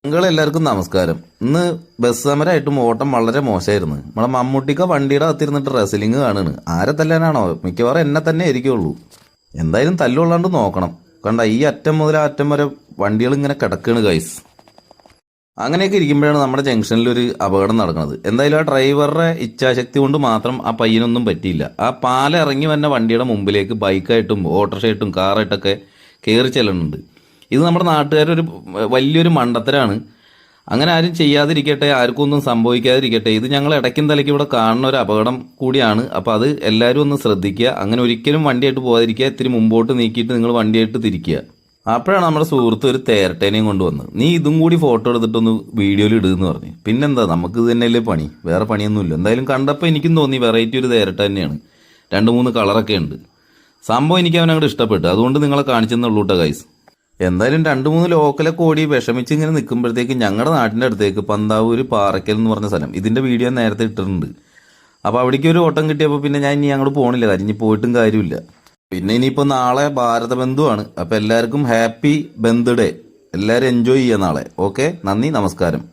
എല്ലാവർക്കും നമസ്കാരം. ഇന്ന് ബസ് സമരമായിട്ടും ഓട്ടം വളരെ മോശമായിരുന്നു. നമ്മളെ മമ്മൂട്ടിക്ക വണ്ടിയുടെ അകത്തിരുന്നിട്ട് റെസ്ലിംഗ് കാണുകയാണ്. ആരെ തല്ലാനാണോ? മിക്കവാറും എന്നെ തന്നെ ആയിരിക്കുള്ളൂ. എന്തായാലും തല്ലുകൊള്ളാണ്ട് നോക്കണം. കണ്ട ഈ അറ്റം മുതൽ ആ അറ്റം വരെ വണ്ടികൾ ഇങ്ങനെ കിടക്കുകയാണ് ഗൈസ്. അങ്ങനെയൊക്കെ ഇരിക്കുമ്പോഴാണ് നമ്മുടെ ജംഗ്ഷനിൽ ഒരു അപകടം നടക്കുന്നത്. എന്തായാലും ആ ഡ്രൈവറുടെ ഇച്ഛാശക്തി കൊണ്ട് മാത്രം ആ പയ്യനൊന്നും പറ്റിയില്ല. ആ പാലം ഇറങ്ങി വന്ന വണ്ടിയുടെ മുമ്പിലേക്ക് ബൈക്കായിട്ടും ഓട്ടോറിക്ഷയായിട്ടും കാറായിട്ടൊക്കെ കയറി ചെല്ലുന്നുണ്ട്. ഇത് നമ്മുടെ നാട്ടുകാരൊരു വലിയൊരു മണ്ടത്തരാണ്. അങ്ങനെ ആരും ചെയ്യാതിരിക്കട്ടെ, ആർക്കും ഒന്നും സംഭവിക്കാതിരിക്കട്ടെ. ഇത് ഞങ്ങൾ ഇടയ്ക്കും തലയ്ക്ക് ഇവിടെ കാണുന്ന ഒരു അപകടം കൂടിയാണ്. അപ്പോൾ അത് എല്ലാവരും ഒന്ന് ശ്രദ്ധിക്കുക. അങ്ങനെ ഒരിക്കലും വണ്ടിയായിട്ട് പോകാതിരിക്കുക. ഇത്തിരി മുമ്പോട്ട് നീക്കിയിട്ട് നിങ്ങൾ വണ്ടിയായിട്ട് തിരിക്കുക. അപ്പോഴാണ് നമ്മുടെ സുഹൃത്ത് ഒരു തേരട്ടേനെയും കൊണ്ടുവന്നത്. നീ ഇതും കൂടി ഫോട്ടോ എടുത്തിട്ടൊന്ന് വീഡിയോയിൽ ഇടുമെന്ന് പറഞ്ഞു. പിന്നെന്താ, നമുക്ക് ഇത് തന്നെയല്ലേ പണി, വേറെ പണിയൊന്നുമില്ല. എന്തായാലും കണ്ടപ്പോൾ എനിക്കും തോന്നി വെറൈറ്റി ഒരു തേരട്ട തന്നെയാണ്. 2-3 കളറൊക്കെ ഉണ്ട്. സംഭവം എനിക്ക് അവനങ്ങോട്ട് ഇഷ്ടപ്പെട്ടു. അതുകൊണ്ട് നിങ്ങളെ കാണിച്ചെന്നുള്ളൂ കേട്ടോ ഗൈസ്. എന്തായാലും 2-3 ലോക്കലൊക്കെ ഓടി വിഷമിച്ച് ഇങ്ങനെ നിൽക്കുമ്പോഴത്തേക്ക് ഞങ്ങളുടെ നാട്ടിൻ്റെ അടുത്തേക്ക് പന്താവൂർ പാറയ്ക്കൽ എന്ന് പറഞ്ഞ സ്ഥലം, ഇതിൻ്റെ വീഡിയോ നേരത്തെ ഇട്ടിട്ടുണ്ട്. അപ്പോൾ അവിടേക്ക് ഒരു ഓട്ടം കിട്ടിയപ്പോൾ പിന്നെ ഞാൻ ഇനി അങ്ങോട്ട് പോകണില്ല. കാര്യം ഇനി പോയിട്ടും കാര്യമില്ല. പിന്നെ ഇനിയിപ്പോൾ നാളെ ഭാരത ബന്ധുവാണ്. അപ്പോൾ എല്ലാവർക്കും ഹാപ്പി ബന്ത് ഡേ. എല്ലാവരും എൻജോയ് ചെയ്യുക നാളെ. ഓക്കെ, നന്ദി, നമസ്കാരം.